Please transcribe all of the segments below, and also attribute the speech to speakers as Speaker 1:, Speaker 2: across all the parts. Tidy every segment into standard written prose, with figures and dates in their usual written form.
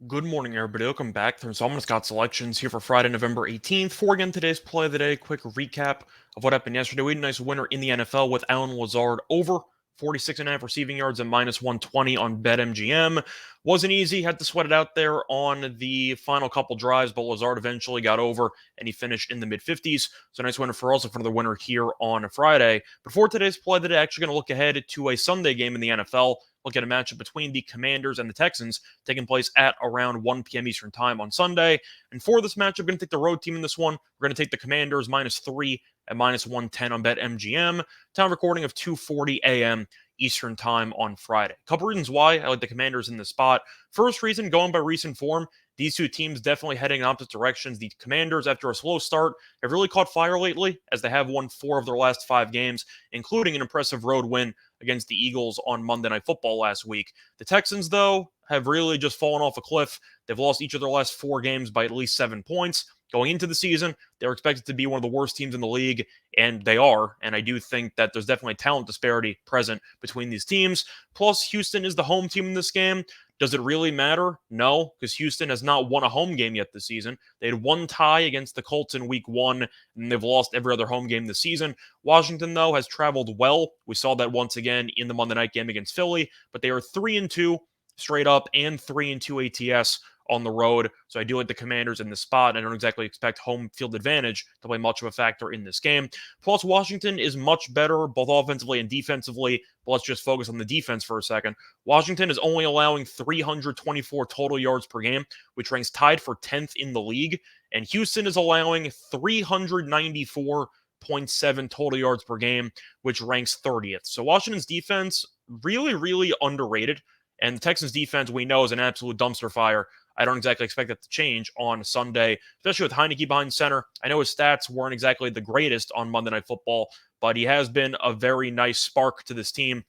Speaker 1: Good morning, everybody. Welcome back. There's almost got selections here for Friday, November 18th. For again today's play of the day, quick recap of what happened yesterday. We had a nice winner in the NFL with Alan Lazard over 46.5 receiving yards and minus 120 on BetMGM. Wasn't easy, had to sweat it out there on the final couple drives, but Lazard eventually got over and he finished in the mid 50s. So nice winner for us, for the winner here on Friday. Before today's play of the day, actually going to look ahead to a Sunday game in the NFL. Look at a matchup between the Commanders and the Texans taking place at around 1 p.m. Eastern Time on Sunday. And for this matchup, we're going to take the road team in this one. We're going to take the Commanders -3 at minus 110 on BetMGM. Time recording of 2:40 a.m. Eastern Time on Friday. A couple reasons why I like the Commanders in this spot. First reason, going by recent form, these two teams definitely heading in opposite directions. The Commanders, after a slow start, have really caught fire lately, as they have won 4 of their last 5 games, including an impressive road win against the Eagles on Monday Night Football last week. The Texans, though, have really just fallen off a cliff. They've lost each of their last 4 games by at least 7 points. Going into the season, they're expected to be one of the worst teams in the league, and they are. And I do think that there's definitely a talent disparity present between these teams. Plus, Houston is the home team in this game. Does it really matter? No, because Houston has not won a home game yet this season. They had one tie against the Colts in week 1, and they've lost every other home game this season. Washington, though, has traveled well. We saw that once again in the Monday night game against Philly, but they are 3-2 straight up and 3-2 ATS on the road. So I do like the Commanders in this spot. I don't exactly expect home field advantage to play much of a factor in this game. Plus, Washington is much better both offensively and defensively. But let's just focus on the defense for a second. Washington is only allowing 324 total yards per game, which ranks tied for 10th in the league. And Houston is allowing 394.7 total yards per game, which ranks 30th. So Washington's defense really, really underrated. And the Texans defense, we know, is an absolute dumpster fire. I don't exactly expect that to change on Sunday, especially with Heineke behind center. I know his stats weren't exactly the greatest on Monday Night Football, but he has been a very nice spark to this team.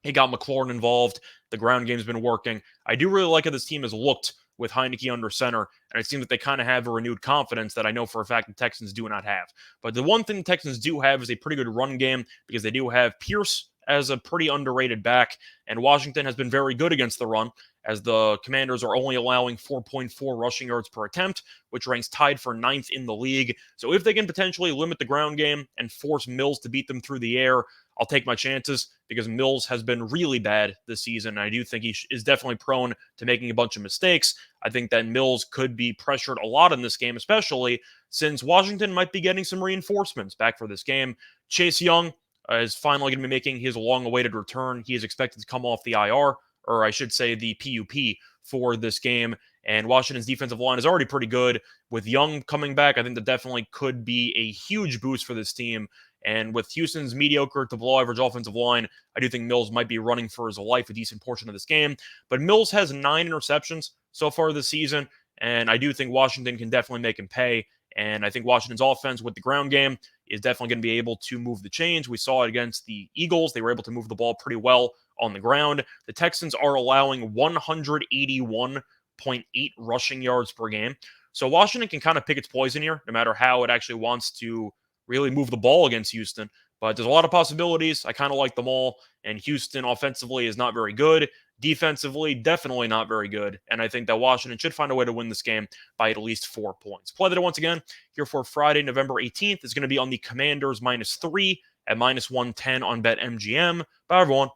Speaker 1: He got McLaurin involved. The ground game's been working. I do really like how this team has looked with Heineke under center, and it seems that they kind of have a renewed confidence that I know for a fact the Texans do not have. But the one thing the Texans do have is a pretty good run game because they do have Pierce as a pretty underrated back, and Washington has been very good against the run, as the Commanders are only allowing 4.4 rushing yards per attempt, which ranks tied for 9th in the league. So if they can potentially limit the ground game and force Mills to beat them through the air, I'll take my chances because Mills has been really bad this season. I do think he is definitely prone to making a bunch of mistakes. I think that Mills could be pressured a lot in this game, especially since Washington might be getting some reinforcements back for this game. Chase Young is finally going to be making his long-awaited return. He is expected to come off the IR, or I should say the PUP, for this game. And Washington's defensive line is already pretty good. With Young coming back, I think that definitely could be a huge boost for this team. And with Houston's mediocre to below average offensive line, I do think Mills might be running for his life a decent portion of this game. But Mills has 9 interceptions so far this season, and I do think Washington can definitely make him pay. And I think Washington's offense with the ground game is definitely going to be able to move the chains. We saw it against the Eagles. They were able to move the ball pretty well on the ground. The Texans are allowing 181.8 rushing yards per game. So Washington can kind of pick its poison here, no matter how it actually wants to really move the ball against Houston. But there's a lot of possibilities. I kind of like them all. And Houston offensively is not very good. Defensively, definitely not very good. And I think that Washington should find a way to win this game by at least 4 points. Play that once again here for Friday, November 18th is going to be on the Commanders -3 at minus 110 on BetMGM. Bye, everyone.